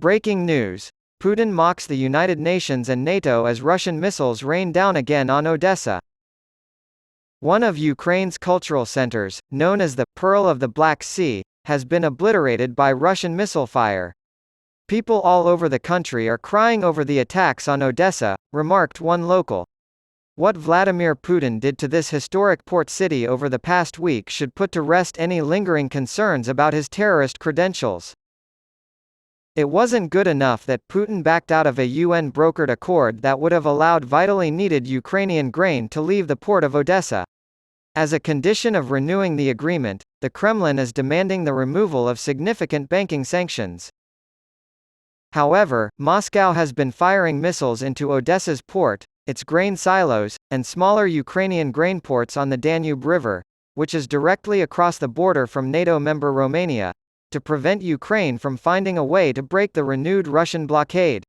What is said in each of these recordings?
Breaking news. Putin mocks the United Nations and NATO as Russian missiles rain down again on Odesa. One of Ukraine's cultural centers, known as the Pearl of the Black Sea, has been obliterated by Russian missile fire. People all over the country are crying over the attacks on Odesa, remarked one local. What Vladimir Putin did to this historic port city over the past week should put to rest any lingering concerns about his terrorist credentials. It wasn't good enough that Putin backed out of a UN-brokered accord that would have allowed vitally needed Ukrainian grain to leave the port of Odesa. As a condition of renewing the agreement, the Kremlin is demanding the removal of significant banking sanctions. However, Moscow has been firing missiles into Odesa's port, its grain silos, and smaller Ukrainian grain ports on the Danube River, which is directly across the border from NATO member Romania, to prevent Ukraine from finding a way to break the renewed Russian blockade.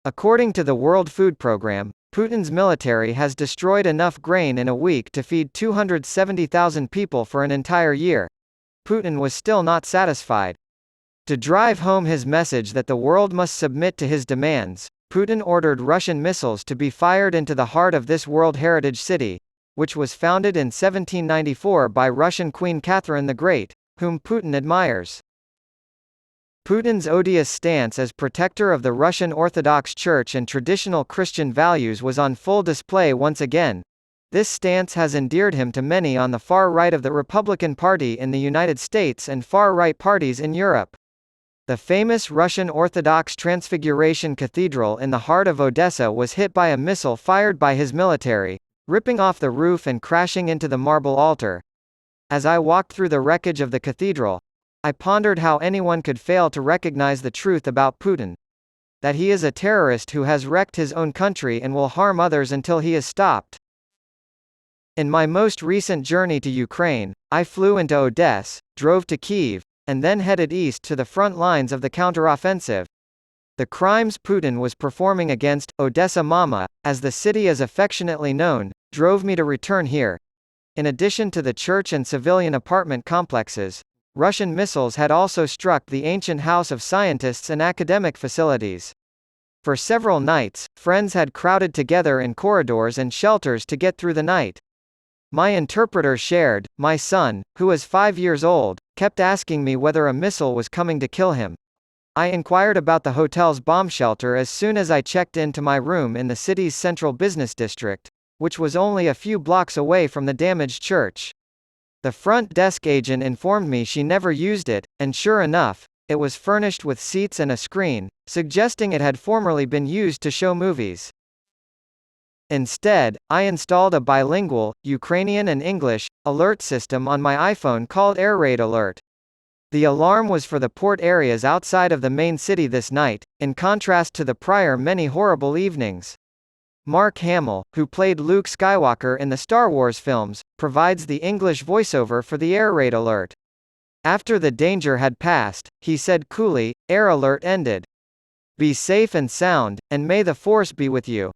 According to the World Food Programme, Putin's military has destroyed enough grain in a week to feed 270,000 people for an entire year. Putin was still not satisfied. To drive home his message that the world must submit to his demands, Putin ordered Russian missiles to be fired into the heart of this World Heritage City, which was founded in 1794 by Russian Queen Catherine the Great, whom Putin admires. Putin's odious stance as protector of the Russian Orthodox Church and traditional Christian values was on full display once again. This stance has endeared him to many on the far right of the Republican Party in the United States and far-right parties in Europe. The famous Russian Orthodox Transfiguration Cathedral in the heart of Odesa was hit by a missile fired by his military, ripping off the roof and crashing into the marble altar. As I walked through the wreckage of the cathedral, I pondered how anyone could fail to recognize the truth about Putin. That he is a terrorist who has wrecked his own country and will harm others until he is stopped. In my most recent journey to Ukraine, I flew into Odessa, drove to Kyiv, and then headed east to the front lines of the counteroffensive. The crimes Putin was performing against Odesa Mama, as the city is affectionately known, drove me to return here. In addition to the church and civilian apartment complexes, Russian missiles had also struck the ancient house of scientists and academic facilities. For several nights, friends had crowded together in corridors and shelters to get through the night. My interpreter shared, my son, who is 5 years old, kept asking me whether a missile was coming to kill him. I inquired about the hotel's bomb shelter as soon as I checked into my room in the city's central business district, which was only a few blocks away from the damaged church. The front desk agent informed me she never used it, and sure enough, it was furnished with seats and a screen, suggesting it had formerly been used to show movies. Instead, I installed a bilingual, Ukrainian and English, alert system on my iPhone called Air Raid Alert. The alarm was for the port areas outside of the main city this night, in contrast to the prior many horrible evenings. Mark Hamill, who played Luke Skywalker in the Star Wars films, provides the English voiceover for the Air Raid Alert. After the danger had passed, he said coolly, "Air Alert ended. Be safe and sound, and may the Force be with you."